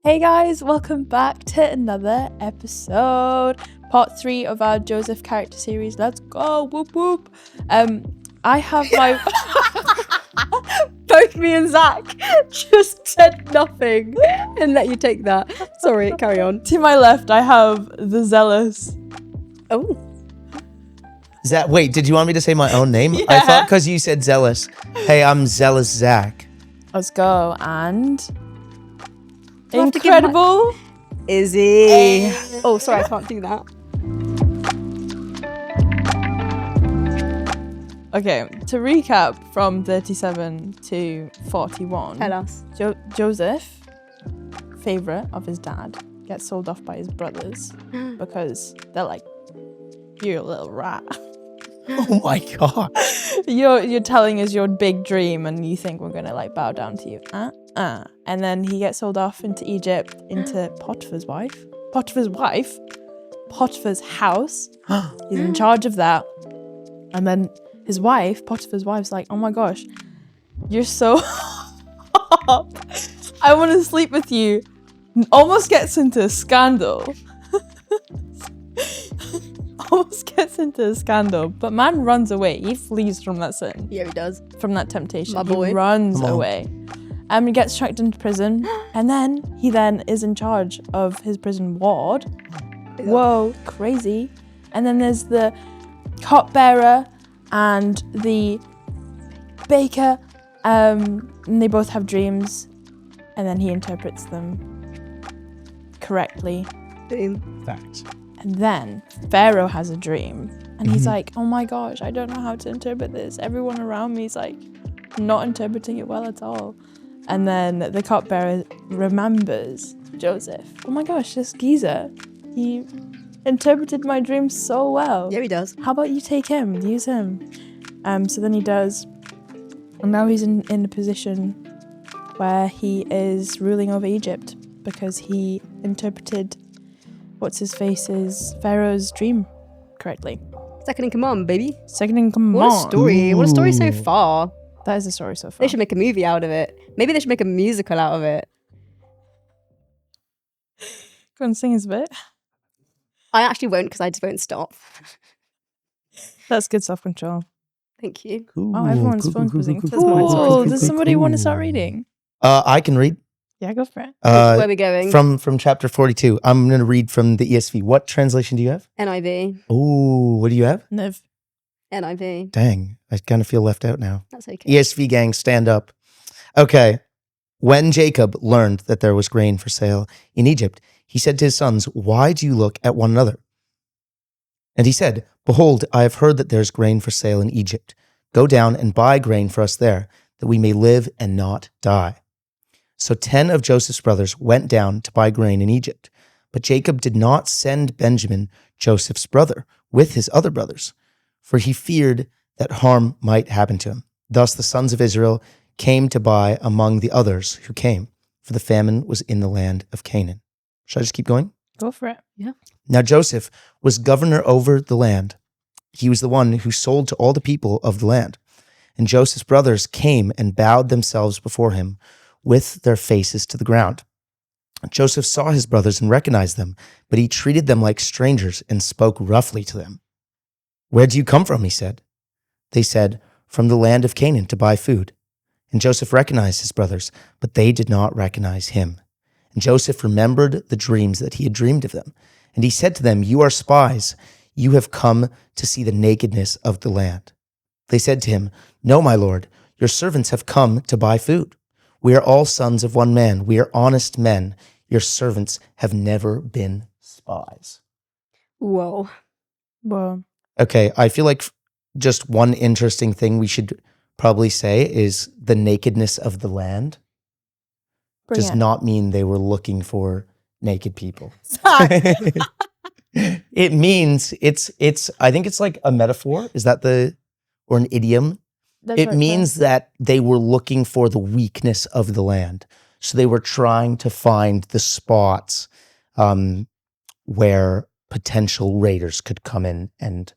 Hey guys, welcome back to another episode, part 3 of our Joseph character series. Let's go, whoop whoop. I have my both me and Zach just said nothing and let you take that. Sorry, carry on. To my left, I have the zealous. Oh, Wait, did you want me to say my own name? Yeah. I thought because you said zealous. Hey, I'm zealous Zach. Let's go, and Do I have to give incredible Izzy. Oh, sorry, I can't do that. Okay, to recap from 37 to 41. Tell us. Joseph, favourite of his dad, gets sold off by his brothers because they're like, you're a little rat. Oh my god. You're telling us your big dream and you think we're gonna like bow down to you. And then he gets sold off into Egypt, into Potiphar's house. He's in charge of that. And then his wife, Potiphar's wife's like, oh my gosh, you're so hot. I want to sleep with you. Almost gets into a scandal. But man runs away. He flees from that sin. Yeah, he does. From that temptation. My boy. He runs Come on. away. He gets tracked into prison. And then he is in charge of his prison ward. Yeah. Whoa, crazy. And then there's the cupbearer and the baker. And they both have dreams. And then he interprets them correctly. Boom. Facts. And then Pharaoh has a dream. And he's like, oh my gosh, I don't know how to interpret this. Everyone around me is like not interpreting it well at all. And then the cupbearer remembers Joseph. Oh my gosh, this geezer. He interpreted my dream so well. Yeah, he does. How about you take him, use him? So then he does. And now he's in a position where he is ruling over Egypt because he interpreted Pharaoh's dream correctly. Second in command, baby. Second in command. What a story. What a story so Ooh. far. That is the story so far. They should make a movie out of it. Maybe they should make a musical out of it. Go and sing us a bit. I actually won't because I just won't stop. That's good self-control. Thank you. Oh, everyone's phone's buzzing. That's mine, sorry. Oh, does somebody want to start reading? I can read. Yeah, go for it. Where are we going? From chapter 42. I'm going to read from the ESV. What translation do you have? NIV. Oh, what do you have? Niv. NIV. Dang, I kind of feel left out now. That's okay. ESV gang, stand up. Okay. When Jacob learned that there was grain for sale in Egypt, he said to his sons, why do you look at one another? And he said, behold, I have heard that there's grain for sale in Egypt. Go down and buy grain for us there, that we may live and not die. So 10 of Joseph's brothers went down to buy grain in Egypt. But Jacob did not send Benjamin, Joseph's brother, with his other brothers, for he feared that harm might happen to him. Thus the sons of Israel came to buy among the others who came, for the famine was in the land of Canaan. Should I just keep going? Go for it. Yeah. Now Joseph was governor over the land. He was the one who sold to all the people of the land. And Joseph's brothers came and bowed themselves before him with their faces to the ground. Joseph saw his brothers and recognized them, but he treated them like strangers and spoke roughly to them. Where do you come from? He said. They said, from the land of Canaan to buy food. And Joseph recognized his brothers, but they did not recognize him. And Joseph remembered the dreams that he had dreamed of them. And he said to them, you are spies. You have come to see the nakedness of the land. They said to him, no, my lord, your servants have come to buy food. We are all sons of one man. We are honest men. Your servants have never been spies. Whoa. Well, Okay, I feel like just one interesting thing we should probably say is the nakedness of the land does brilliant. not mean they were looking for naked people. Zach. It means it's I think it's like a metaphor. Is that or an idiom? That's It what means says. that they were looking for the weakness of the land. So they were trying to find the spots where potential raiders could come in and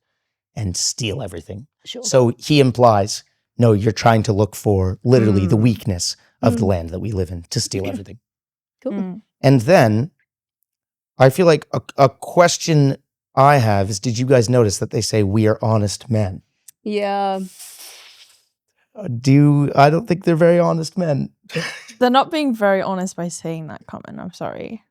steal everything. Sure. So he implies, no, you're trying to look for literally the weakness of the land that we live in to steal everything. Cool. And then I feel like a question I have is, did you guys notice that they say we are honest men? Yeah. I don't think they're very honest men. They're not being very honest by saying that comment. I'm sorry.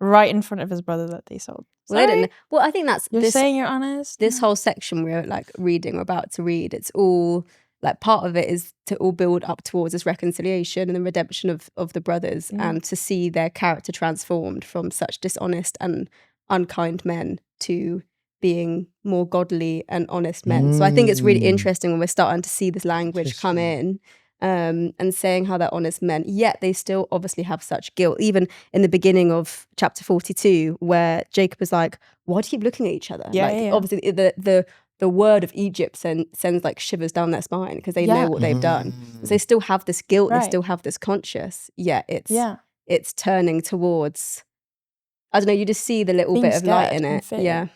Right in front of his brother that they sold. Well, they Sorry? didn't. Well, I think that's You're this. saying you're honest? This whole section we're like reading, we're about to read. It's all like part of it is to all build up towards this reconciliation and the redemption of the brothers, and to see their character transformed from such dishonest and unkind men to being more godly and honest men. So I think it's really interesting when we're starting to see this language come in, and saying how they're honest men, yet they still obviously have such guilt. Even in the beginning of chapter 42, where Jacob is like, why do you keep looking at each other? Obviously the word of Egypt sends like shivers down their spine because they know what they've done. So they still have this guilt, they still have this conscience, yet it's turning towards, I don't know, you just see the little Being bit of light in scared and it. fear. Yeah.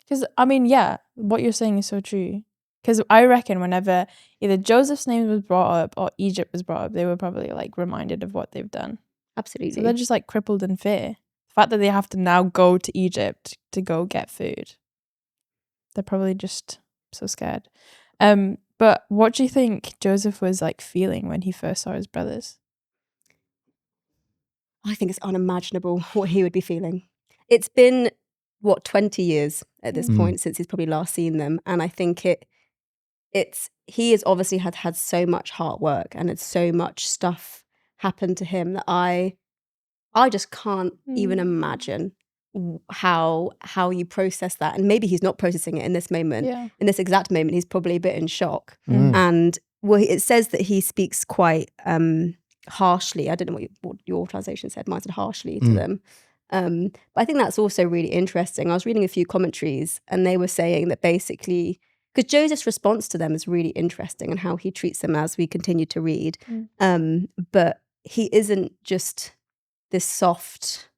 Because, I mean, yeah, what you're saying is so true. Because I reckon whenever either Joseph's name was brought up or Egypt was brought up, they were probably like reminded of what they've done. Absolutely. So they're just like crippled in fear. The fact that they have to now go to Egypt to go get food, they're probably just so scared. But what do you think Joseph was like feeling when he first saw his brothers? I think it's unimaginable what he would be feeling. It's been, 20 years at this point since he's probably last seen them. And I think he has obviously had so much hard work and it's so much stuff happened to him that I just can't even imagine how you process that. And maybe he's not processing it in this moment. Yeah. In this exact moment, he's probably a bit in shock. And it says that he speaks quite harshly. I don't know what your translation said. Mine said harshly to them. But I think that's also really interesting. I was reading a few commentaries and they were saying that basically, because Joseph's response to them is really interesting and how he treats them as we continue to read. But he isn't just this soft,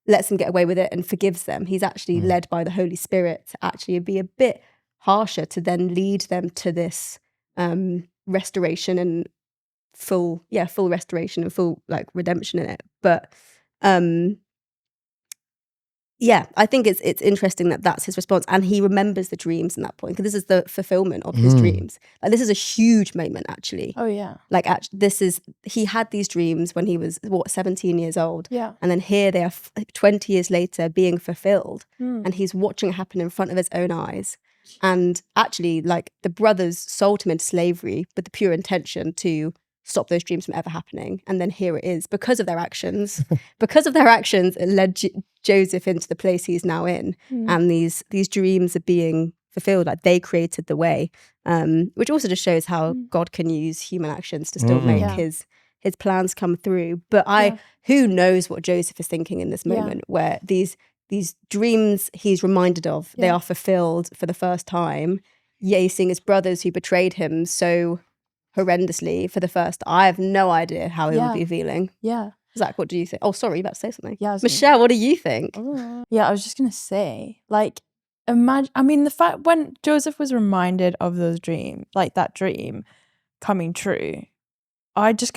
lets them get away with it and forgives them. He's actually led by the Holy Spirit to actually be a bit harsher, to then lead them to this restoration and full restoration and full like redemption in it. But yeah, I think it's interesting that that's his response, and he remembers the dreams in that point, because this is the fulfillment of his dreams. Like, this is a huge moment, actually. Oh yeah. Like, he had these dreams when he was 17 years old, Yeah. and then here they are 20 years later being fulfilled, and he's watching it happen in front of his own eyes. And actually, like, the brothers sold him into slavery with the pure intention to stop those dreams from ever happening. And then here it is, because of their actions. It led Joseph into the place he's now in. And these dreams are being fulfilled. Like, they created the way, which also just shows how God can use human actions to still make his plans come through. But who knows what Joseph is thinking in this moment, where these dreams he's reminded of, they are fulfilled for the first time. Yeah, he's seeing his brothers who betrayed him so horrendously for the first. I have no idea how he would be feeling. Yeah. Zach, what do you think? Oh, sorry, you about to say something. Yeah, Michelle, what do you think? Yeah, I was just gonna say, like, imagine. I mean, the fact when Joseph was reminded of those dreams, like that dream coming true, I'm just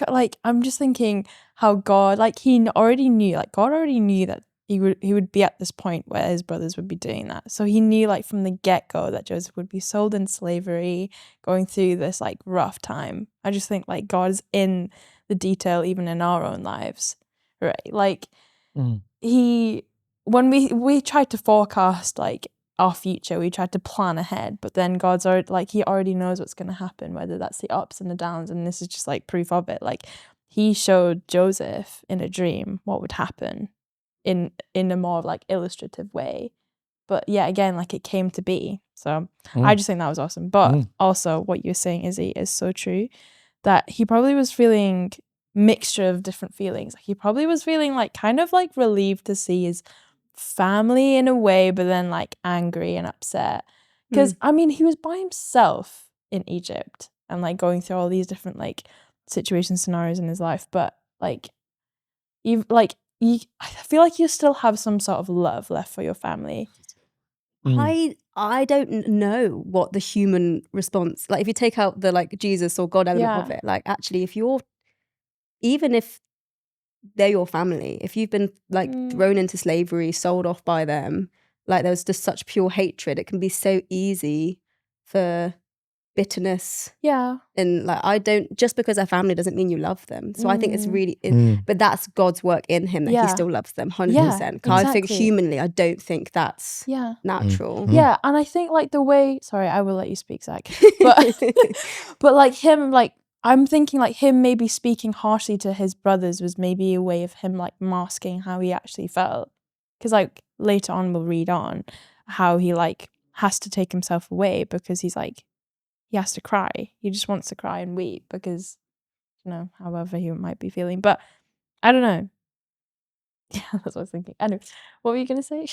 thinking how God, like, God already knew that he would be at this point where his brothers would be doing that. So he knew, like, from the get-go that Joseph would be sold in slavery, going through this like rough time. I just think, like, God's in the detail even in our own lives, right? Like, when we tried to forecast like our future, we tried to plan ahead, but then God's already, like, he already knows what's going to happen, whether that's the ups and the downs, and this is just like proof of it. Like, he showed Joseph in a dream what would happen in a more like illustrative way. But yeah, again, like, it came to be. So I just think that was awesome. But also what you're saying, Izzy, is so true, that he probably was feeling mixture of different feelings. Like, he probably was feeling like kind of like relieved to see his family in a way, but then like angry and upset. Because I mean, he was by himself in Egypt and like going through all these different like situations, scenarios in his life. But like, I feel like you still have some sort of love left for your family. I don't know what the human response, like, if you take out the like Jesus or God element of it, like, actually, even if they're your family. If you've been like thrown into slavery, sold off by them, like there's just such pure hatred. It can be so easy for bitterness. Yeah. And like, just because they're family doesn't mean you love them. So I think it's really, but that's God's work in him that he still loves them 100%. Yeah, I think exactly. humanly, I don't think that's natural. Yeah, and I think like the way, sorry, I will let you speak, Zach. But like him, like I'm thinking like him maybe speaking harshly to his brothers was maybe a way of him like masking how he actually felt. Because like later on we'll read on how he like has to take himself away because he's like, he has to cry. He just wants to cry and weep because, you know, however he might be feeling. But I don't know. Yeah, that's what I was thinking. Anyway, what were you going to say?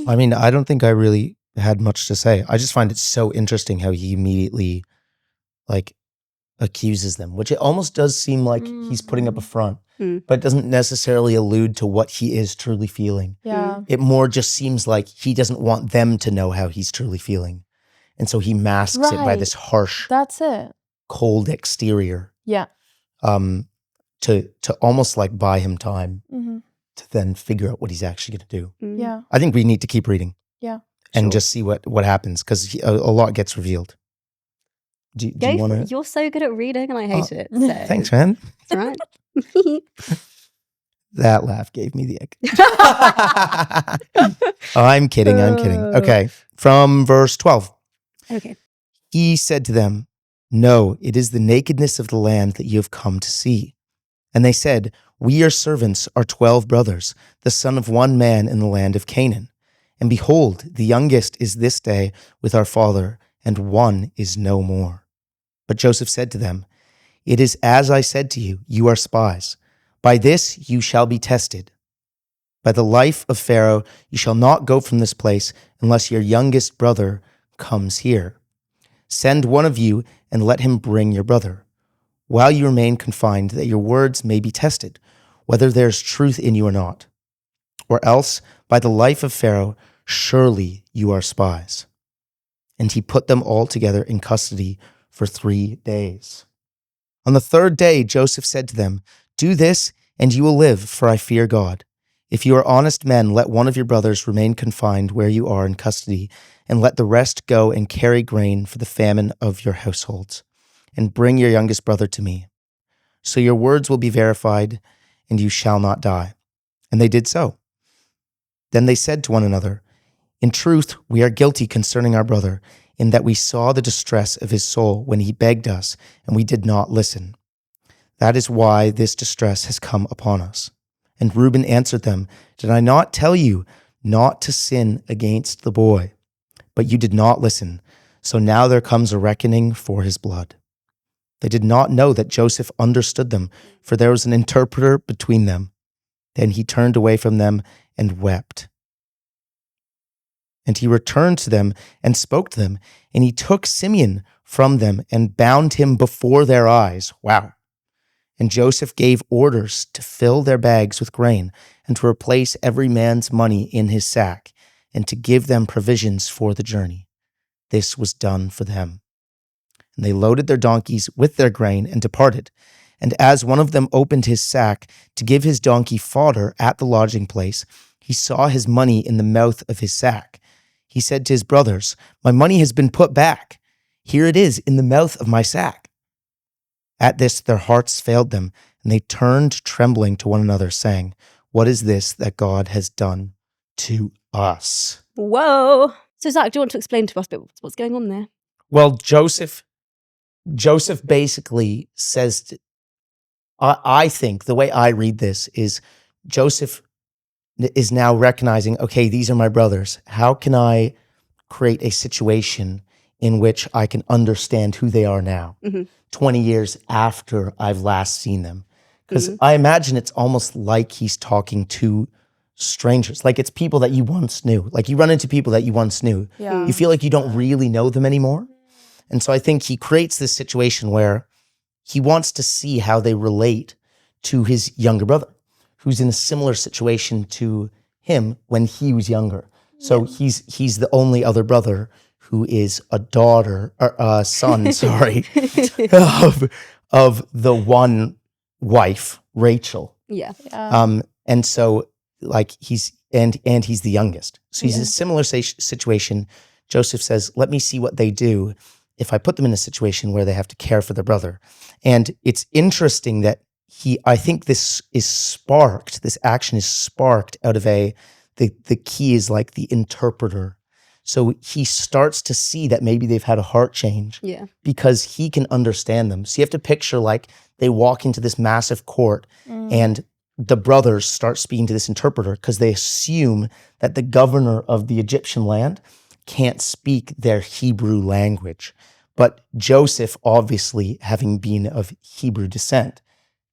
I mean, I don't think I really had much to say. I just find it so interesting how he immediately like accuses them, which it almost does seem like he's putting up a front, but doesn't necessarily allude to what he is truly feeling. Yeah. It more just seems like he doesn't want them to know how he's truly feeling. And so he masks it by this harsh, that's it, cold exterior. Yeah. To almost like buy him time to then figure out what he's actually going to do. Yeah. I think we need to keep reading. Yeah. And just see what happens because a lot gets revealed. Do you want to? You're so good at reading and I hate it. So. Thanks, man. It's all right. That laugh gave me the ick. I'm kidding. Okay. From verse 12. Okay. He said to them, "No, it is the nakedness of the land that you have come to see." And they said, "We are servants, are 12 brothers, the son of one man in the land of Canaan. And behold, the youngest is this day with our father, and one is no more." But Joseph said to them, "It is as I said to you, you are spies. By this you shall be tested. By the life of Pharaoh, you shall not go from this place unless your youngest brother comes here. Send one of you and let him bring your brother, while you remain confined, that your words may be tested, whether there is truth in you or not. Or else, by the life of Pharaoh, surely you are spies." And he put them all together in custody for 3 days. On the third day, Joseph said to them, "Do this, and you will live, for I fear God. If you are honest men, let one of your brothers remain confined where you are in custody, and let the rest go and carry grain for the famine of your households, and bring your youngest brother to me. So your words will be verified, and you shall not die." And they did so. Then they said to one another, "In truth, we are guilty concerning our brother, in that we saw the distress of his soul when he begged us, and we did not listen. That is why this distress has come upon us." And Reuben answered them, "Did I not tell you not to sin against the boy? But you did not listen. So now there comes a reckoning for his blood." They did not know that Joseph understood them, for there was an interpreter between them. Then he turned away from them and wept. And he returned to them and spoke to them, and he took Simeon from them and bound him before their eyes. Wow. And Joseph gave orders to fill their bags with grain and to replace every man's money in his sack and to give them provisions for the journey. This was done for them. And they loaded their donkeys with their grain and departed. And as one of them opened his sack to give his donkey fodder at the lodging place, he saw his money in the mouth of his sack. He said to his brothers, "My money has been put back. Here it is in the mouth of my sack." At this, their hearts failed them, and they turned trembling to one another, saying, "What is this that God has done to us?" Whoa. So Zach, do you want to explain to us what's going on there? Well, Joseph basically says, I think the way I read this is Joseph is now recognizing, okay, these are my brothers. How can I create a situation in which I can understand who they are now, 20 years after I've last seen them? Because I imagine it's almost like he's talking to strangers, like it's people that you once knew. Like you run into people that you once knew. Yeah. You feel like you don't really know them anymore. And so I think he creates this situation where he wants to see how they relate to his younger brother, who's in a similar situation to him when he was younger. So he's the only other brother who is a daughter or a son, sorry, of the one wife, Rachel. Yeah. And so like he's the youngest. So he's in a Yeah. similar situation. Joseph says, let me see what they do if I put them in a situation where they have to care for their brother. And it's interesting that I think this action is sparked out of the key is like the interpreter. So he starts to see that maybe they've had a heart change because he can understand them. So you have to picture like they walk into this massive court and the brothers start speaking to this interpreter because they assume that the governor of the Egyptian land can't speak their Hebrew language. But Joseph, obviously having been of Hebrew descent,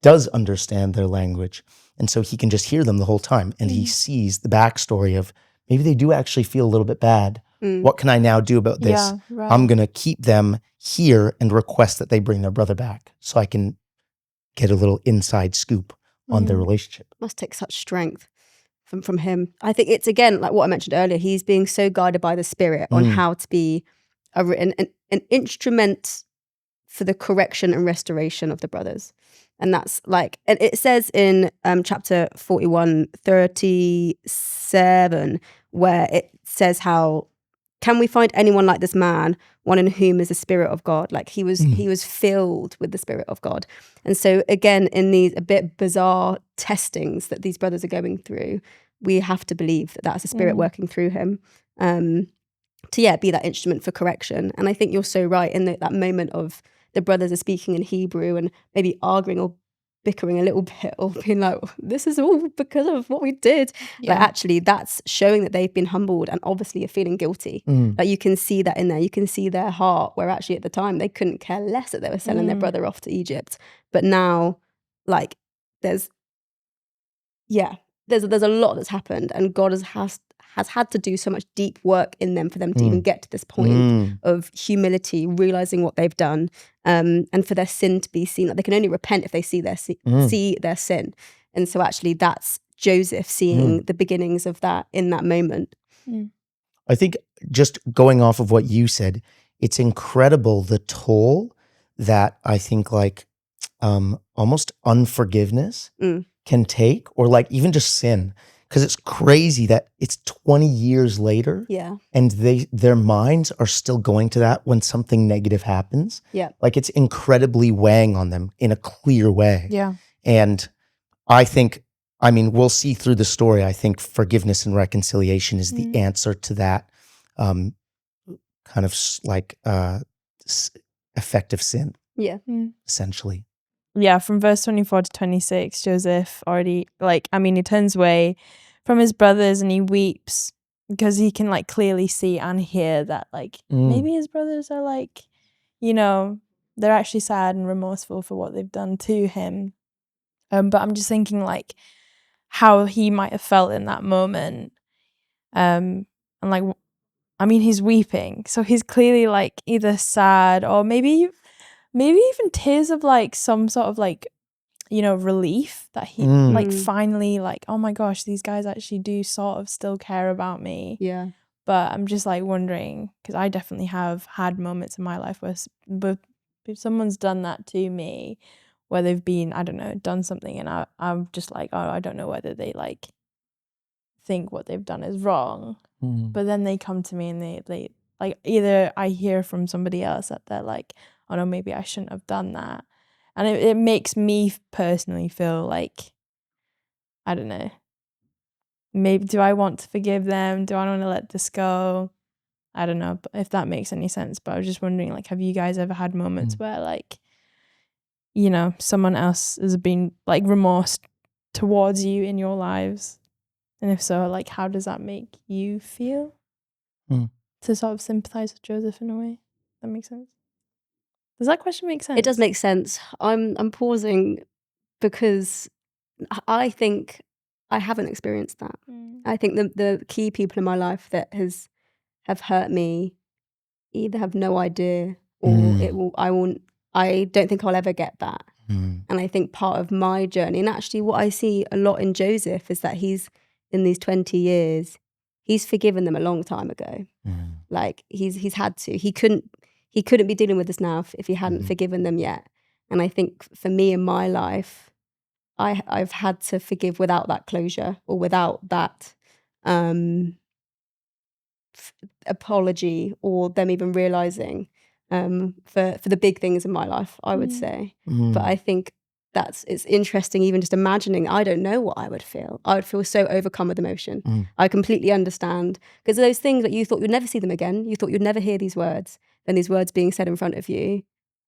does understand their language. And so he can just hear them the whole time. And he sees the backstory of maybe they do actually feel a little bit bad. What can I now do about this? Yeah, right. I'm going to keep them here and request that they bring their brother back so I can get a little inside scoop on their relationship. Must take such strength from him. I think it's, again, like what I mentioned earlier, he's being so guided by the Spirit on how to be an instrument for the correction and restoration of the brothers. And that's like, and it says in chapter 41, 37, where it says how, can we find anyone like this man, one in whom is the Spirit of God? Like he was filled with the Spirit of God. And so again, in these a bit bizarre testings that these brothers are going through, we have to believe that that's the Spirit working through him to be that instrument for correction. And I think you're so right in that moment of the brothers are speaking in Hebrew and maybe arguing or bickering a little bit or being like, this is all because of what we did. Like actually that's showing that they've been humbled and obviously are feeling guilty. Like you can see that in there. You can see their heart, where actually at the time they couldn't care less that they were selling their brother off to Egypt. But now like there's a lot that's happened, and God has had to do so much deep work in them for them to even get to this point of humility, realizing what they've done, and for their sin to be seen. Like they can only repent if they see their sin. And so actually that's Joseph seeing the beginnings of that in that moment. I think just going off of what you said, it's incredible the toll that I think like almost unforgiveness can take, or like even just sin. Because it's crazy that it's 20 years later and their minds are still going to that when something negative happens. Like it's incredibly weighing on them in a clear way. And I think, I mean, we'll see through the story, I think forgiveness and reconciliation is the answer to that kind of like effective sin. Essentially. Yeah, from verse 24 to 26, Joseph already, he turns away from his brothers and he weeps because he can clearly see and hear that maybe his brothers are they're actually sad and remorseful for what they've done to him. But I'm just thinking how he might have felt in that moment. And he's weeping. So he's clearly either sad or maybe even tears of some sort of relief that he finally oh my gosh, these guys actually do sort of still care about me. But I'm just wondering, because I definitely have had moments in my life where if someone's done that to me, where they've been, I don't know, done something and I'm just oh, I don't know whether they think what they've done is wrong. But then they come to me and they either I hear from somebody else that they're oh no, maybe I shouldn't have done that. And it makes me personally feel I don't know, maybe do I want to forgive them? Do I want to let this go? I don't know if that makes any sense, but I was just wondering, have you guys ever had moments where someone else has been remorse towards you in your lives? And if so, how does that make you feel? To sort of sympathize with Joseph in a way. That makes sense. Does that question make sense? It does make sense. I'm pausing because I think I haven't experienced that. I think the key people in my life that have hurt me either have no idea or I don't think I'll ever get that. And I think part of my journey, and actually what I see a lot in Joseph, is that he's in these 20 years, he's forgiven them a long time ago. He's had to. He couldn't be dealing with this now if he hadn't forgiven them yet. And I think for me in my life, I've had to forgive without that closure or without that apology or them even realizing for the big things in my life, I would say. But I think it's interesting even just imagining. I don't know what I would feel. I would feel so overcome with emotion. I completely understand, because those things that you thought you'd never see them again, you thought you'd never hear these words, then these words being said in front of you,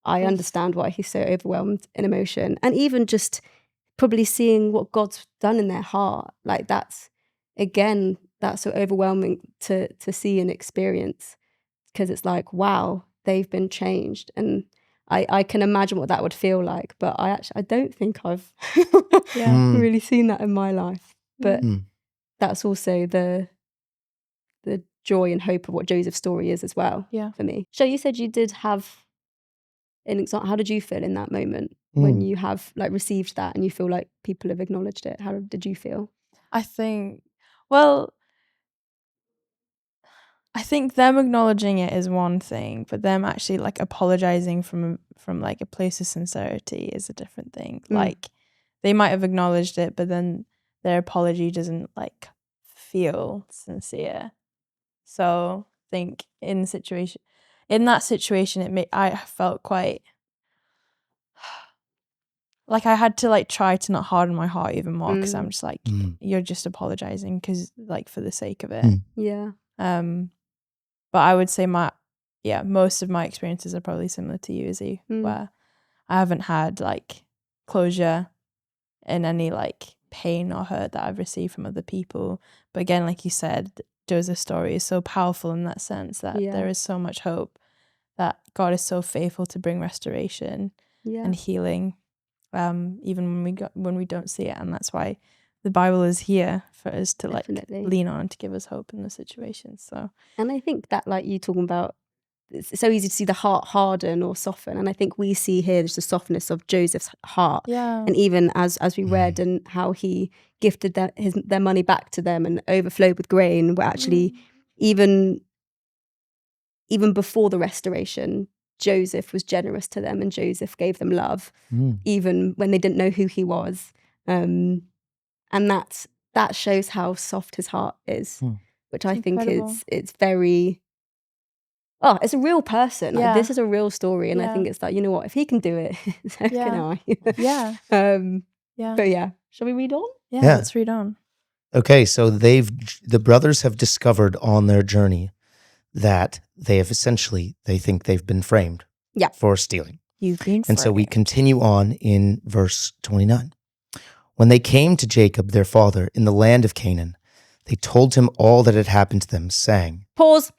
I understand why he's so overwhelmed in emotion. And even just probably seeing what God's done in their heart, like that's so overwhelming to see and experience, because it's like, wow, they've been changed. And I can imagine what that would feel like, but I don't think I've really seen that in my life. But that's also the joy and hope of what Joseph's story is as well for me. So you said you did have an example. How did you feel in that moment when you have like received that and you feel like people have acknowledged it? How did you feel? I think them acknowledging it is one thing, but them actually like apologizing from like a place of sincerity is a different thing. Like they might have acknowledged it, but then their apology doesn't like feel sincere. So I think in that situation, I felt quite like I had to like try to not harden my heart even more, because I'm just like, you're just apologizing because like for the sake of it. But I would say most of my experiences are probably similar to you, Izzy, where I haven't had like closure in any like pain or hurt that I've received from other people. But again, like you said, Joseph's story is so powerful in that sense that there is so much hope, that God is so faithful to bring restoration and healing, even when we don't see it. And that's why the Bible is here for us to like lean on, to give us hope in the situation. So, and I think that, like you talking about, it's so easy to see the heart harden or soften, and I think we see here just the softness of Joseph's heart. And even as we read, and how he gifted their money back to them and overflowed with grain, where actually even before the restoration, Joseph was generous to them, and Joseph gave them love, even when they didn't know who he was. And that shows how soft his heart is, which I think it's very, it's a real person. Like, this is a real story. And I think it's like, you know what, if he can do it, so can I. But shall we read on? Let's read on. Okay, so the brothers have discovered on their journey that they think they've been framed for stealing. You've been framed. And so we continue on in verse 29. When they came to Jacob, their father, in the land of Canaan, they told him all that had happened to them, saying... Pause.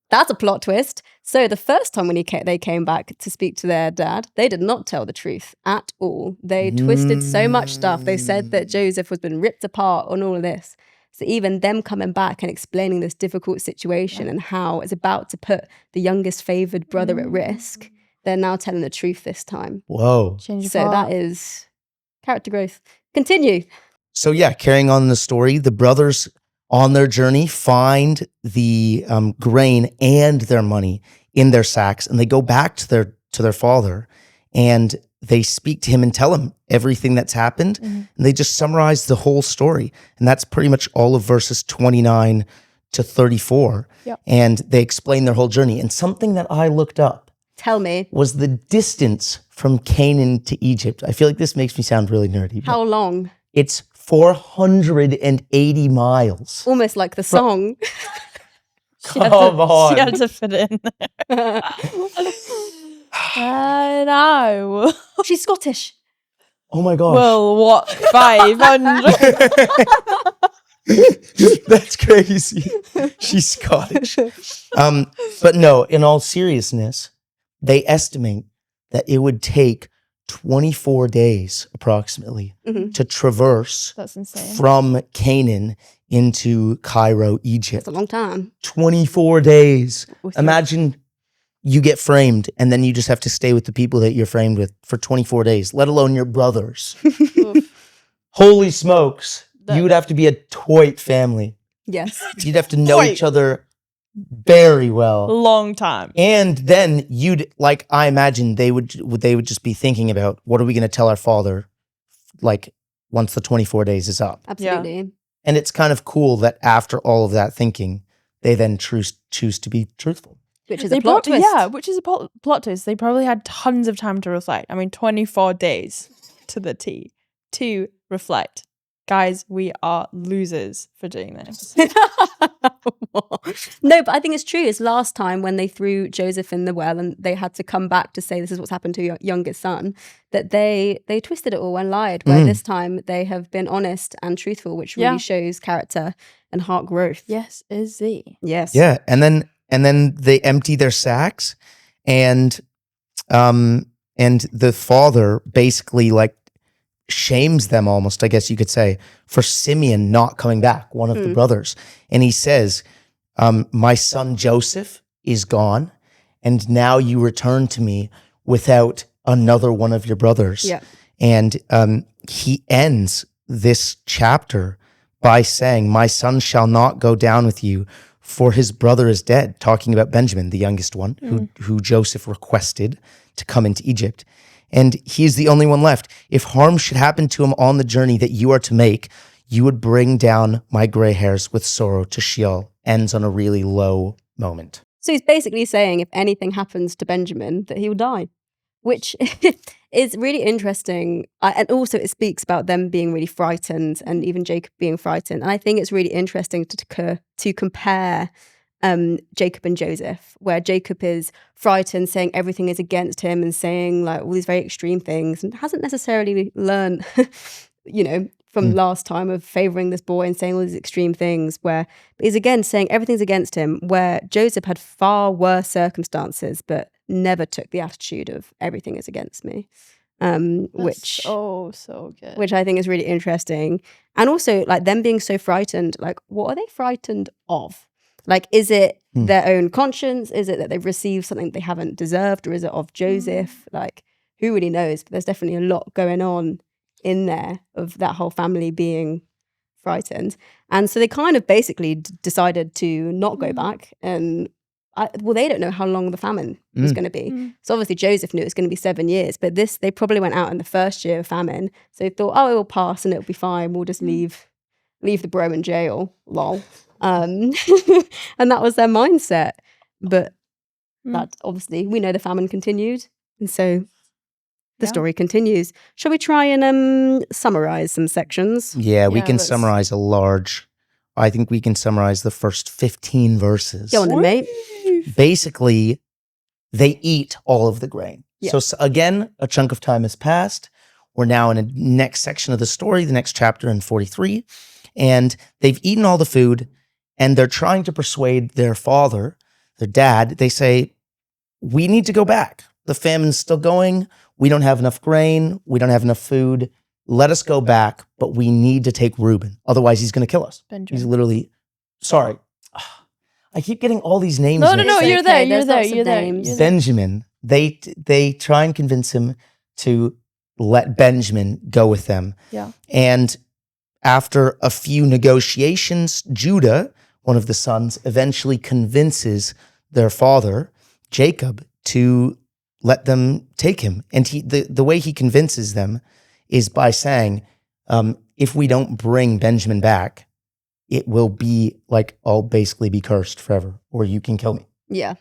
That's a plot twist. So the first time when they came back to speak to their dad, they did not tell the truth at all. They twisted so much stuff. They said that Joseph was been ripped apart on all of this. So even them coming back and explaining this difficult situation and how it's about to put the youngest favored brother at risk, they're now telling the truth this time. Whoa. So that is character growth. Continue. So carrying on the story, the brothers on their journey find the grain and their money in their sacks, and they go back to their father, and they speak to him and tell him everything that's happened. And they just summarize the whole story. And that's pretty much all of verses 29 to 34. And they explain their whole journey. And something that I looked up, tell me, was the distance from Canaan to Egypt. I feel like this makes me sound really nerdy. How long? It's 480 miles. Almost like the song. Come on. She had to fit in there. I know. She's Scottish. Oh my gosh. Well, what? 500? That's crazy. She's Scottish. But no, in all seriousness, they estimate that it would take 24 days approximately to traverse from Canaan into Cairo, Egypt. That's a long time. 24 days. Imagine you get framed and then you just have to stay with the people that you're framed with for 24 days, let alone your brothers. Holy smokes. You would have to be a tight family. Yes. You'd have to know each other very well. Long time. And then I imagine they would just be thinking about, what are we going to tell our father like once the 24 days is up. Absolutely. And it's kind of cool that after all of that thinking, they then choose to be truthful. Which is a plot twist. Yeah, which is a plot twist. They probably had tons of time to reflect. I mean, 24 days to the T to reflect. Guys, we are losers for doing this. No, but I think it's true. It's last time when they threw Joseph in the well and they had to come back to say this is what's happened to your youngest son, that they twisted it all and lied. Where this time they have been honest and truthful, which really shows character and heart growth. Yes, Izzy. Yes. Yeah, and then they empty their sacks, and the father basically like shames them almost, I guess you could say, for Simeon not coming back, one of the brothers. And he says, my son Joseph is gone, and now you return to me without another one of your brothers. Yeah. And he ends this chapter by saying, my son shall not go down with you, for his brother is dead, talking about Benjamin, the youngest one, who Joseph requested to come into Egypt. And he's the only one left. If harm should happen to him on the journey that you are to make, you would bring down my gray hairs with sorrow to Sheol. Ends on a really low moment. So he's basically saying if anything happens to Benjamin, that he will die, which is really interesting. And also it speaks about them being really frightened and even Jacob being frightened. And I think it's really interesting to compare Jacob and Joseph, where Jacob is frightened, saying everything is against him and saying like all these very extreme things, and hasn't necessarily learned, from last time of favoring this boy and saying all these extreme things, where he's again saying everything's against him, where Joseph had far worse circumstances, but never took the attitude of everything is against me. Which so good. Which I think is really interesting. And also like them being so frightened, like what are they frightened of? Like, is it their own conscience? Is it that they've received something they haven't deserved? Or is it of Joseph? Like, who really knows? But there's definitely a lot going on in there of that whole family being frightened. And so they kind of basically decided to not go back. And, they don't know how long the famine was going to be. So obviously Joseph knew it was going to be 7 years. But they probably went out in the first year of famine. So they thought, it will pass and it'll be fine. We'll just leave the bro in jail. Lol. And that was their mindset. But that obviously we know the famine continued, and so the story continues. Shall we try and summarize some sections? Yeah, we can summarize I think we can summarize the first 15 verses. Go on then, mate. Basically, they eat all of the grain. Yeah. So again, a chunk of time has passed. We're now in a next section of the story, the next chapter in 43, and they've eaten all the food. And they're trying to persuade their father, their dad. They say, we need to go back. The famine's still going. We don't have enough grain. We don't have enough food. Let us go back, but we need to take Reuben. Otherwise, he's going to kill us. Benjamin. He's literally, sorry. I keep getting all these names. No, mixed. you're there. You're there. Benjamin. They try and convince him to let Benjamin go with them. Yeah. And after a few negotiations, Judah, one of the sons, eventually convinces their father, Jacob, to let them take him. And the way he convinces them is by saying, if we don't bring Benjamin back, it will be like, I'll basically be cursed forever, or you can kill me. Yeah.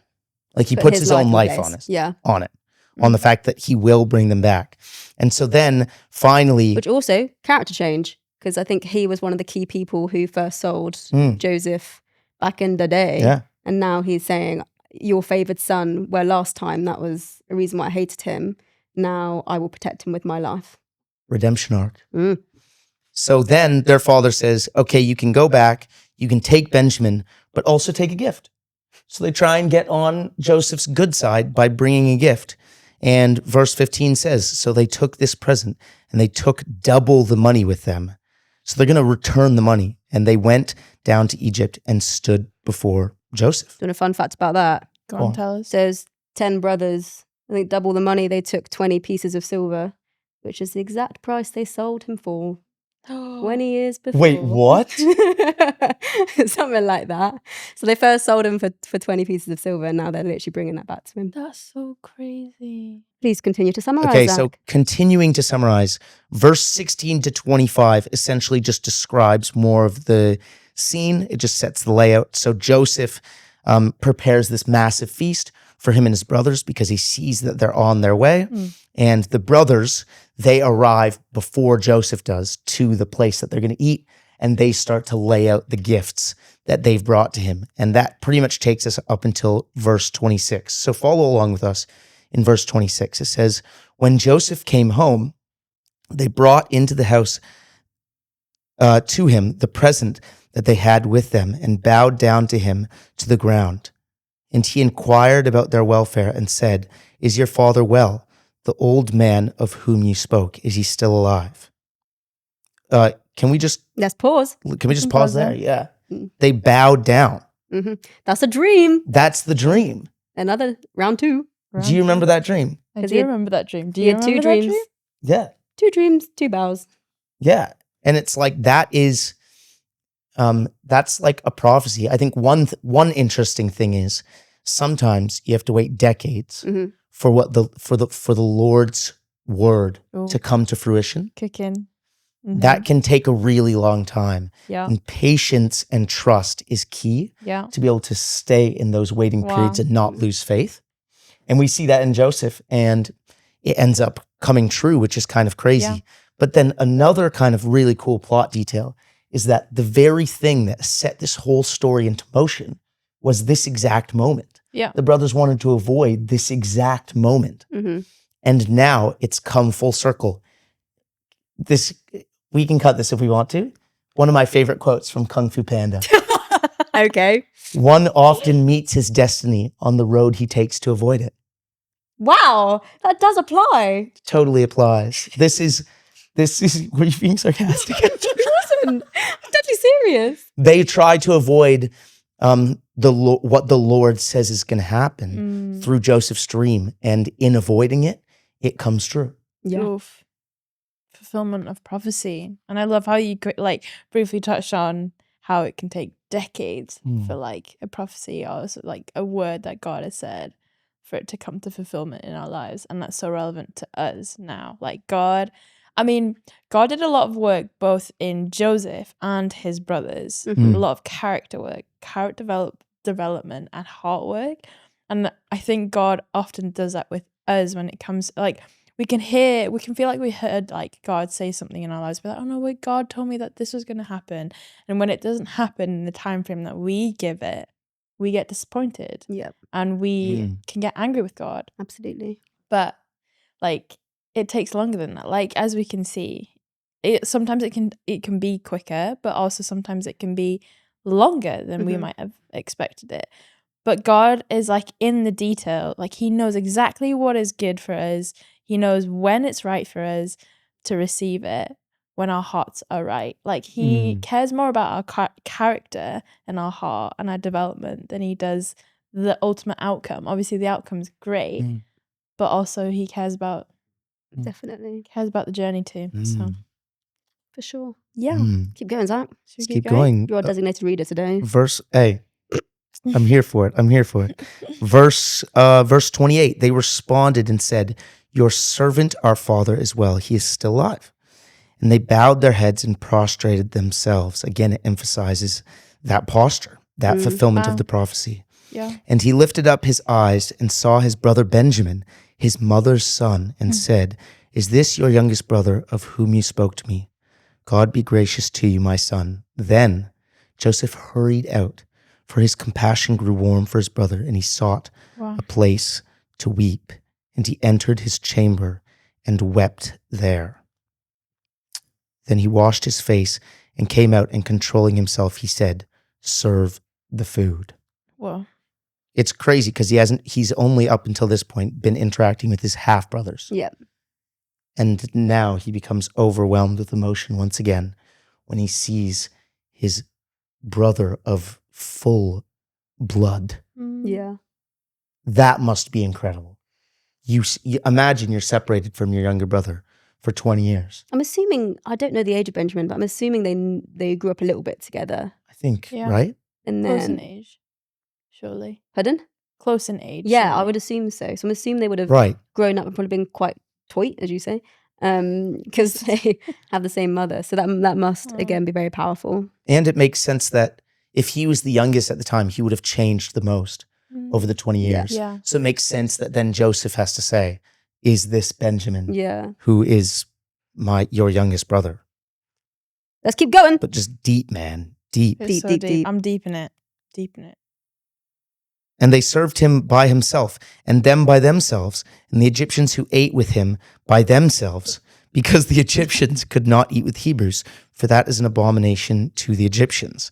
Like he puts his own life on it. Yeah. On the fact that he will bring them back. And so then finally... Which also, character change. Because I think he was one of the key people who first sold Joseph back in the day. Yeah. And now he's saying, your favoured son, where last time that was a reason why I hated him, now I will protect him with my life. Redemption arc. So then their father says, okay, you can go back, you can take Benjamin, but also take a gift. So they try and get on Joseph's good side by bringing a gift. And verse 15 says, so they took this present and they took double the money with them. So they're going to return the money. And they went down to Egypt and stood before Joseph. Do you want a fun fact about that? Go on, tell us. There's 10 brothers. I think double the money. They took 20 pieces of silver, which is the exact price they sold him for. 20 years before. Wait, what? Something like that. So they first sold him for 20 pieces of silver, and now they're literally bringing that back to him. That's so crazy. Please continue to summarize. Okay, Zach. so continuing to summarize, verse 16 to 25 essentially just describes more of the scene. It just sets the layout. So Joseph prepares this massive feast for him and his brothers because he sees that they're on their way. And the brothers, they arrive before Joseph does to the place that they're going to eat, and they start to lay out the gifts that they've brought to him. And that pretty much takes us up until verse 26. So follow along with us in verse 26. It says, when Joseph came home, they brought into the house to him the present that they had with them and bowed down to him to the ground. And he inquired about their welfare and said, is your father well? The old man of whom you spoke, is he still alive? Can we just Let's pause. pause there? Yeah. They bowed down. That's a dream. That's the dream. Another round 2. Do you remember that dream? I 'Cause do he had- remember that dream. Do he you had 2 remember that dreams. dream? Yeah. 2 dreams, 2 bows. Yeah. And it's like that is that's like a prophecy. I think one interesting thing is sometimes you have to wait decades for the Lord's word to come to fruition. Kick in. That can take a really long time. Yeah. And patience and trust is key Yeah. to be able to stay in those waiting Wow. periods and not lose faith. And we see that in Joseph, and it ends up coming true, which is kind of crazy. Yeah. But then another kind of really cool plot detail is that the very thing that set this whole story into motion was this exact moment. Yeah. The brothers wanted to avoid this exact moment. And now it's come full circle. We can cut this if we want to. One of my favorite quotes from Kung Fu Panda. Okay. One often meets his destiny on the road he takes to avoid it. Wow, that does apply. Totally applies. This is, were you being sarcastic? Listen, I'm deadly serious. They try to avoid what the Lord says is going to happen through Joseph's dream. And in avoiding it, it comes true. Yeah. Oof. Fulfillment of prophecy. And I love how you like briefly touched on how it can take decades for like a prophecy or like a word that God has said for it to come to fulfillment in our lives. And that's so relevant to us now. Like God did a lot of work both in Joseph and his brothers. A lot of character work, character development and heart work. And I think God often does that with us when it comes like we can feel like we heard like God say something in our lives. We're like, oh no, wait, God told me that this was going to happen. And when it doesn't happen in the time frame that we give it, we get disappointed. Yep. And we can get angry with God. Absolutely. But like it takes longer than that. Like as we can see, sometimes it can be quicker, but also sometimes it can be longer than we might have expected it. But God is like in the detail. Like he knows exactly what is good for us. He knows when it's right for us to receive it, when our hearts are right. Like he cares more about our character and our heart and our development than he does the ultimate outcome. Obviously the outcome's great, but also he cares about Definitely. the journey too. So For sure. yeah. Keep going, Zach. Should we Let's keep going. You're a designated reader today. Verse A. I'm here for it. Verse 28. They responded and said, your servant, our father, is well. He is still alive. And they bowed their heads and prostrated themselves. Again, it emphasizes that posture, that fulfillment of the prophecy. Yeah. And he lifted up his eyes and saw his brother Benjamin, his mother's son, and said, is this your youngest brother of whom you spoke to me? God be gracious to you, my son. Then Joseph hurried out, for his compassion grew warm for his brother, and he sought a place to weep. And he entered his chamber and wept there. Then he washed his face and came out, and controlling himself, he said, serve the food. Whoa. It's crazy because he's only up until this point been interacting with his half brothers. Yep. And now he becomes overwhelmed with emotion once again when he sees his brother of full blood. Yeah. That must be incredible. You imagine you're separated from your younger brother for 20 years. I'm assuming, I don't know the age of Benjamin, but I'm assuming they grew up a little bit together. I think, Yeah. right? And Close in then, age, surely. pardon? Close in age. Yeah, I surely. would assume so. So I'm assuming they would have Right. grown up and probably been quite toy, as you say, because they have the same mother. So that must, again, be very powerful. And it makes sense that if he was the youngest at the time, he would have changed the most over the 20 years. Yeah. So it makes sense that then Joseph has to say, is this Benjamin Yeah. who is your youngest brother? Let's keep going. But just deep, man. Deep. It's Deep, so deep, deep. deep. I'm deep in it. Deep in it. And they served him by himself, and them by themselves, and the Egyptians who ate with him by themselves, because the Egyptians could not eat with Hebrews, for that is an abomination to the Egyptians.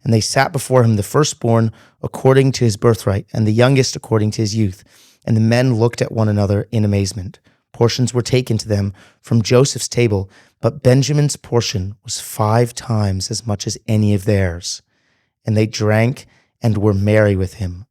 And they sat before him the firstborn according to his birthright, and the youngest according to his youth. And the men looked at one another in amazement. Portions were taken to them from Joseph's table, but Benjamin's portion was 5 times as much as any of theirs. And they drank and were merry with him,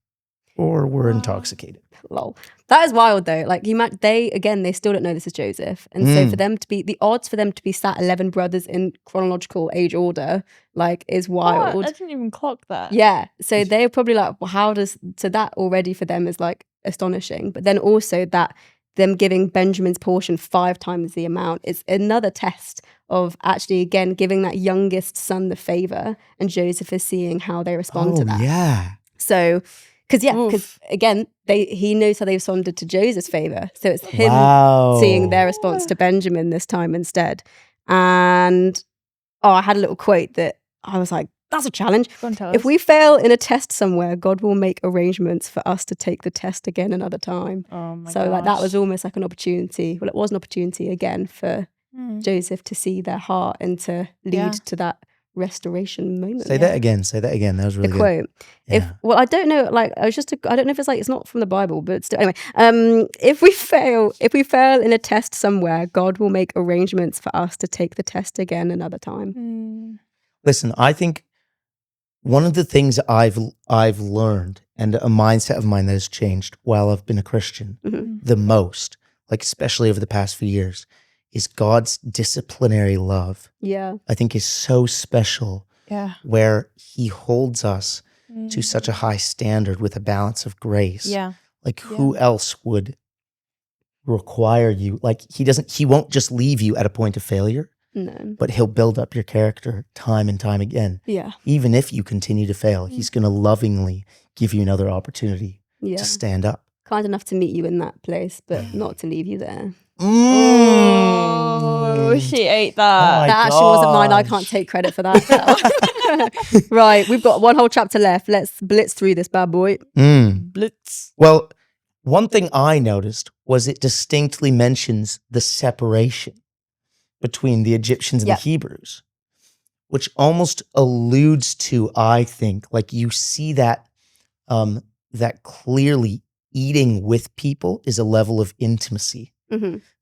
or were intoxicated. Lol. That is wild though. Like they still don't know this is Joseph. And so for them to be, the odds for them to be sat 11 brothers in chronological age order, like, is wild. What? I didn't even clock that. Yeah. So they're probably like, well, so that already for them is like astonishing. But then also that them giving Benjamin's portion 5 times the amount is another test of actually, again, giving that youngest son the favor. And Joseph is seeing how they respond to that. Yeah. So, because again, he knows how they responded to Joseph's favor. So it's him seeing their response to Benjamin this time instead. And I had a little quote that I was like, that's a challenge. Go on, tell us. If we fail in a test somewhere, God will make arrangements for us to take the test again another time. Oh my So like that gosh. was almost like an opportunity. Well, it was an opportunity again for Joseph to see their heart and to lead to that restoration moment. Say that again. That was really The good. quote. Yeah. I don't know, like I don't know if it's like, it's not from the Bible, but still, anyway, if we fail in a test somewhere, God will make arrangements for us to take the test again another time. Listen, I think one of the things I've learned, and a mindset of mine that has changed while I've been a Christian the most, like especially over the past few years, is God's disciplinary love. Yeah. I think is so special. Yeah. Where he holds us to such a high standard with a balance of grace. Yeah. Like who else would require you? Like he won't just leave you at a point of failure. No. But he'll build up your character time and time again. Yeah. Even if you continue to fail, he's going to lovingly give you another opportunity to stand up. Kind enough to meet you in that place, but not to leave you there. Oh, she ate that. That actually wasn't mine. I can't take credit for that. Right, we've got one whole chapter left. Let's blitz through this bad boy. Blitz. Well, one thing I noticed was it distinctly mentions the separation between the Egyptians and the Hebrews, which almost alludes to, I think, like you see that that clearly eating with people is a level of intimacy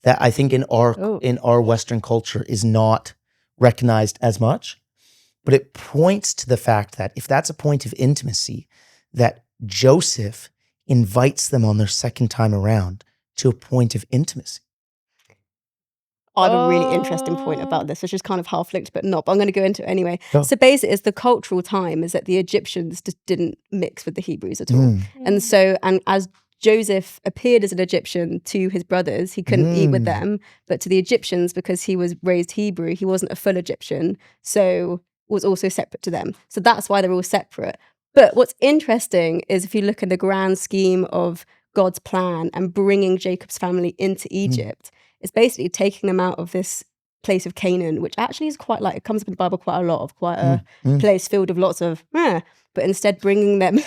that I think in our Western culture is not recognized as much. But it points to the fact that if that's a point of intimacy, that Joseph invites them on their second time around to a point of intimacy. I have a really interesting point about this, which is kind of half-linked, but not. But I'm going to go into it anyway. Go. So basically, it's the cultural time is that the Egyptians just didn't mix with the Hebrews at all. And so, and as Joseph appeared as an Egyptian to his brothers, he couldn't eat with them. But to the Egyptians, because he was raised Hebrew, he wasn't a full Egyptian, so was also separate to them. So that's why they're all separate. But what's interesting is if you look at the grand scheme of God's plan and bringing Jacob's family into Egypt, it's basically taking them out of this place of Canaan, which actually is quite like, it comes up in the Bible quite a lot, of quite a place filled with lots of, but instead bringing them,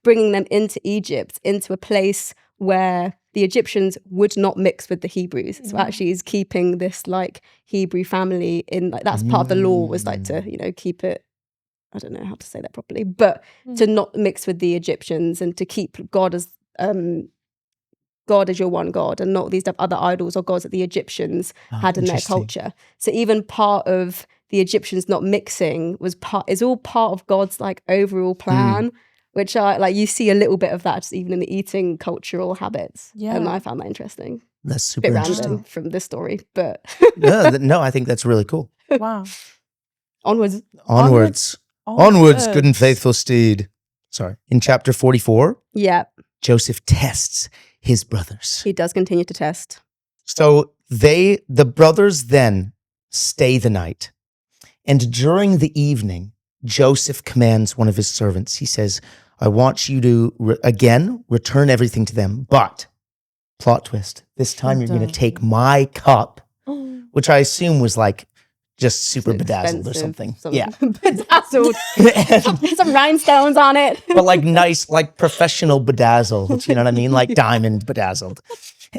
bringing them into Egypt, into a place where the Egyptians would not mix with the Hebrews. So actually he's keeping this like Hebrew family in, like that's part of the law, was like to, keep it, I don't know how to say that properly, but to not mix with the Egyptians and to keep God as your one God and not these other idols or gods that the Egyptians had in their culture. So even part of the Egyptians not mixing is all part of God's like overall plan, which you see a little bit of that just even in the eating cultural habits. Yeah. And I found that interesting. That's super Bit interesting. random from this story, but No, I think that's really cool. Wow. onwards. Onwards, good and faithful steed. Sorry. In chapter 44, Yeah, Joseph tests his brothers. he does continue to test. So the brothers then stay the night. And during the evening, Joseph commands one of his servants. He says, I want you to, again, return everything to them. But, plot twist, this time you're going to take my cup, which I assume was like just super bedazzled or something. Yeah. Bedazzled. Some rhinestones on it. But like nice, like professional bedazzled, you know what I mean? Like diamond bedazzled.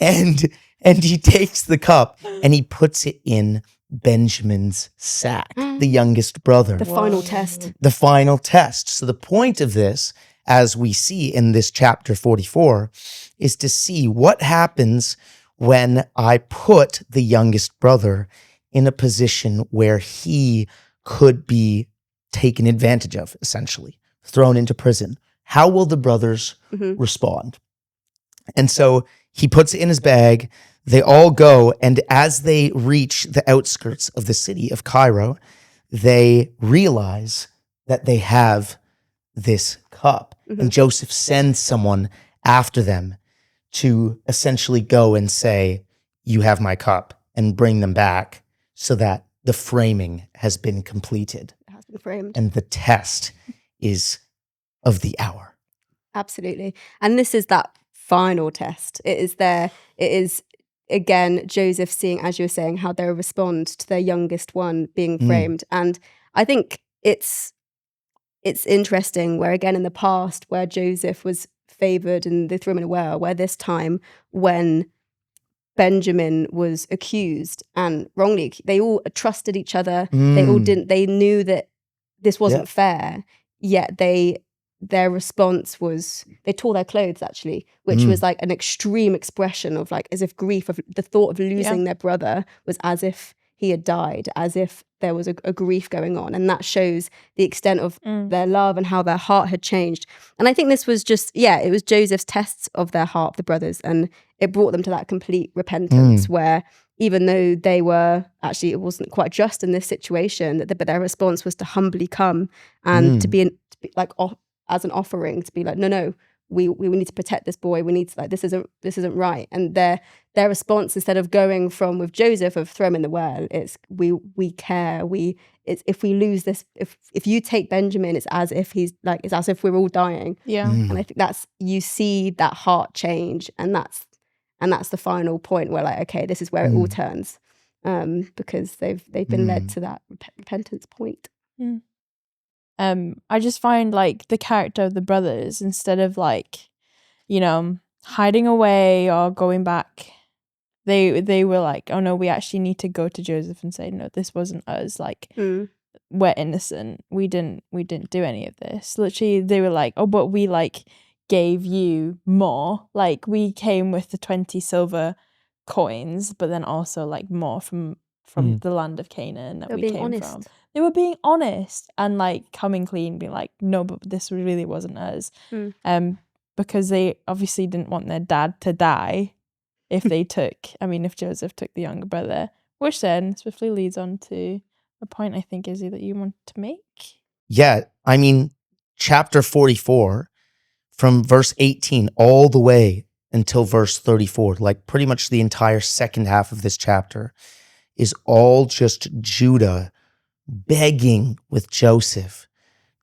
And he takes the cup and he puts it in Benjamin's sack, the youngest brother. The final test. The final test. So the point of this, as we see in this chapter 44, is to see what happens when I put the youngest brother in a position where he could be taken advantage of, essentially, thrown into prison. How will the brothers respond? And so he puts it in his bag. They all go, and as they reach the outskirts of the city of Cairo, they realize that they have this cup. And Joseph sends someone after them to essentially go and say, you have my cup, and bring them back so that the framing has been completed. It has been framed. And the test is of the hour. Absolutely. And this is that final test. It is again, Joseph seeing, as you were saying, how they'll respond to their youngest one being framed. And I think it's interesting where, again, in the past, where Joseph was favored and they threw him in a well, where this time when Benjamin was accused and wrongly, they all trusted each other. They knew that this wasn't fair, yet their response was they tore their clothes, actually, which was like an extreme expression of like as if grief of the thought of losing their brother was as if he had died, as if there was a grief going on. And that shows the extent of their love and how their heart had changed. And I think this was just, it was Joseph's tests of their heart, the brothers, and it brought them to that complete repentance where even though they were, actually it wasn't quite just in this situation, but their response was to humbly come and to be like as an offering, to be like, no, we need to protect this boy. We need to, like, this isn't right. And their response, instead of going from with Joseph of throw him in the well, it's we care. It's if we lose this, if you take Benjamin, it's as if it's as if we're all dying. Yeah. And I think you see that heart change, and that's the final point where, like, okay, this is where it all turns, because they've been led to that repentance point. I just find like the character of the brothers, instead of like, hiding away or going back, they were like, oh no, we actually need to go to Joseph and say, no, this wasn't us. Like, we're innocent. We didn't do any of this. Literally, they were like, oh, but we like gave you more. Like, we came with the 20 silver coins, but then also like more from the land of Canaan that we came from. They were being honest and like coming clean, being like, no, but this really wasn't us. Because they obviously didn't want their dad to die if Joseph took the younger brother, which then swiftly leads on to a point, I think, Izzy, that you want to make. Yeah, chapter 44, from verse 18 all the way until verse 34, like pretty much the entire second half of this chapter, is all just Judah begging with Joseph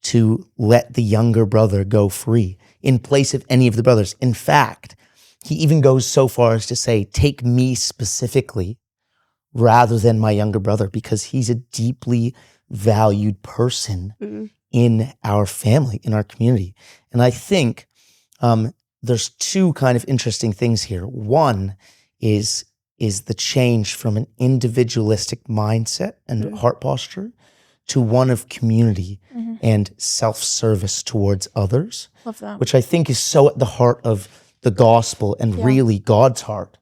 to let the younger brother go free in place of any of the brothers. In fact, he even goes so far as to say, take me specifically rather than my younger brother, because he's a deeply valued person in our family, in our community. And I think there's two kind of interesting things here. One is the change from an individualistic mindset and heart posture to one of community and self-service towards others. Love that. Which I think is so at the heart of the gospel and really God's heart,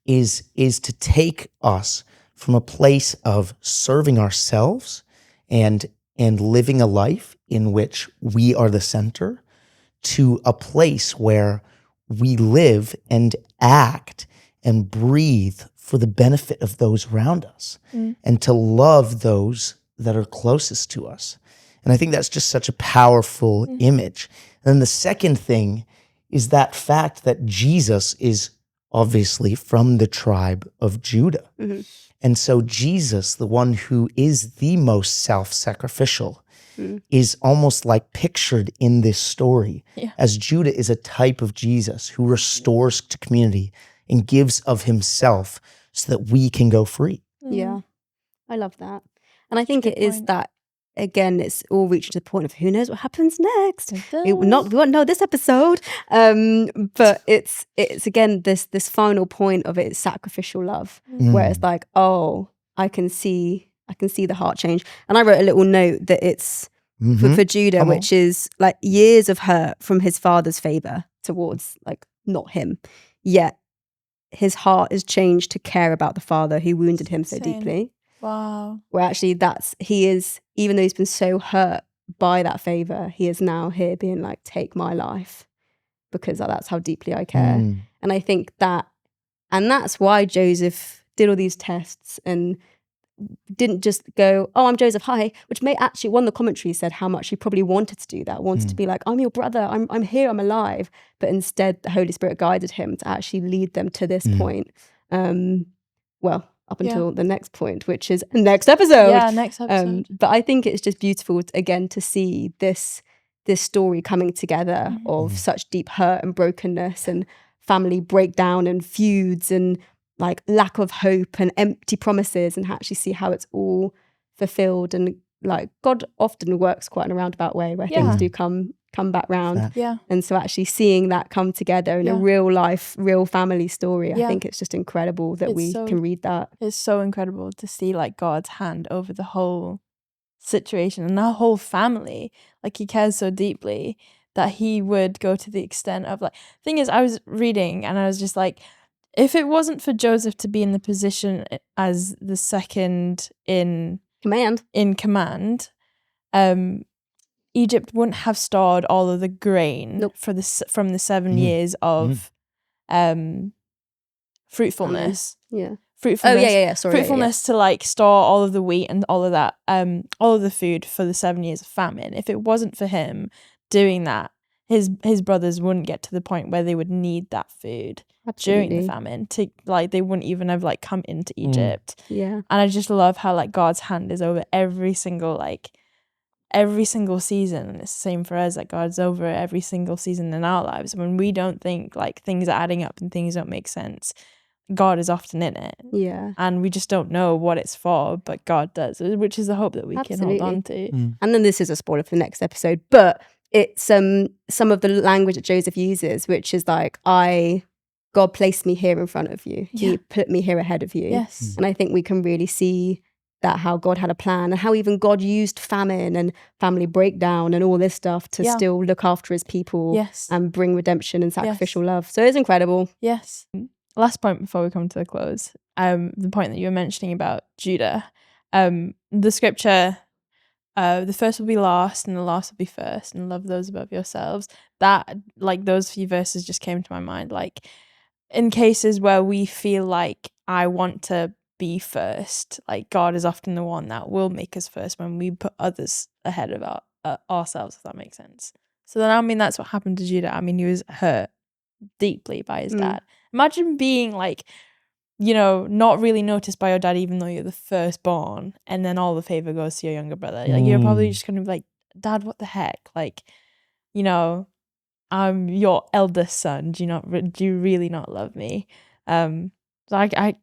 is to take us from a place of serving ourselves and living a life in which we are the center to a place where we live and act and breathe for the benefit of those around us and to love those that are closest to us. And I think that's just such a powerful image. And then the second thing is that fact that Jesus is obviously from the tribe of Judah. And so Jesus, the one who is the most self-sacrificial, is almost like pictured in this story as Judah is a type of Jesus who restores to community and gives of himself so that we can go free. Yeah, I love that. And I think Good it is point. that, again, it's all reaching to the point of who knows what happens next. We won't know this episode, but it's again this final point of it is sacrificial love, where it's like, oh, I can see the heart change. And I wrote a little note that it's for Judah, which is like years of hurt from his father's favor towards like not him, yet his heart is changed to care about the father who wounded him so deeply. Wow. Where actually he is, even though he's been so hurt by that favor, he is now here being like, take my life because that's how deeply I care. And I think that's why Joseph did all these tests and didn't just go, oh, I'm Joseph, hi, which may actually, one of the commentaries said how much he probably wanted to do that, wanted to be like, I'm your brother, I'm here, I'm alive. But instead, the Holy Spirit guided him to actually lead them to this point. Up until the next point, which is next episode. Yeah, next episode. But I think it's just beautiful, again, to see this story coming together of such deep hurt and brokenness and family breakdown and feuds and like lack of hope and empty promises, and actually see how it's all fulfilled. And like God often works quite in a roundabout way where things do come back round. Yeah. And so actually seeing that come together in a real life, real family story, I think it's just incredible that we can read that. It's so incredible to see like God's hand over the whole situation and our whole family. Like he cares so deeply that he would go to the extent of like, thing is, I was reading and I was just like, if it wasn't for Joseph to be in the position as the second in command, Egypt wouldn't have stored all of the grain from the 7 years of fruitfulness. Fruitfulness to like store all of the wheat and all of that, all of the food for the 7 years of famine. If it wasn't for him doing that, his brothers wouldn't get to the point where they would need that food during the famine. To like, they wouldn't even have like come into Egypt. Yeah, and I just love how like God's hand is over every single season, and it's the same for us. Like God's over every single season in our lives. When we don't think like things are adding up and things don't make sense, God is often in it. Yeah, and we just don't know what it's for, but God does, which is the hope that we can hold on to. And then this is a spoiler for the next episode, but it's some of the language that Joseph uses, which is like, God placed me here in front of you. He put me here ahead of you. Yes. And I think we can really see that how God had a plan and how even God used famine and family breakdown and all this stuff to still look after his people and bring redemption and sacrificial love. So it's incredible. Yes. Last point before we come to a close, the point that you were mentioning about Judah, the scripture, the first will be last and the last will be first, and love those above yourselves. That, like, those few verses just came to my mind. Like, in cases where we feel like I want to be first, like God is often the one that will make us first when we put others ahead of ourselves, if that makes sense. So then, I mean, that's what happened to Judah. I mean, he was hurt deeply by his dad. Imagine being like, you know, not really noticed by your dad, even though you're the firstborn, and then all the favor goes to your younger brother. Like, you're probably just gonna be like, Dad, what the heck? Like, you know, I'm your eldest son. Do you really not love me? So I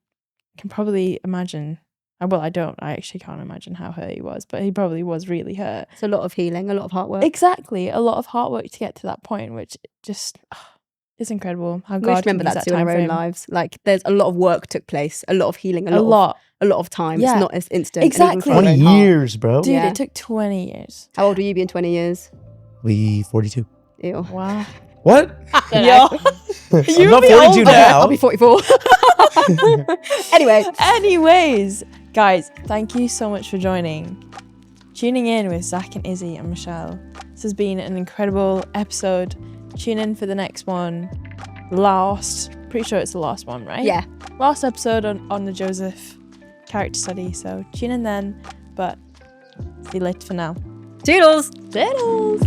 can probably imagine. Well, I don't. I actually can't imagine how hurt he was, but he probably was really hurt. It's a lot of healing, a lot of hard work. Exactly, a lot of hard work to get to that point, which just. It's incredible how God remember that too in our own lives. Like, there's a lot of work took place, a lot of healing, a lot of time. Yeah. It's not as instant. Exactly. 20 years, bro. Dude, it took 20 years. How old will you be in 20 years? We 42. Ew. Wow. What? Yo. I'm not 42 now. I'll be 44. Anyways, guys, thank you so much for tuning in with Zach and Izzy and Michelle. This has been an incredible episode. Tune in for the next one. Last pretty sure it's the last one, right? Yeah. Last episode on the Joseph character study. So tune in then. But see you later for now. Toodles! Toodles!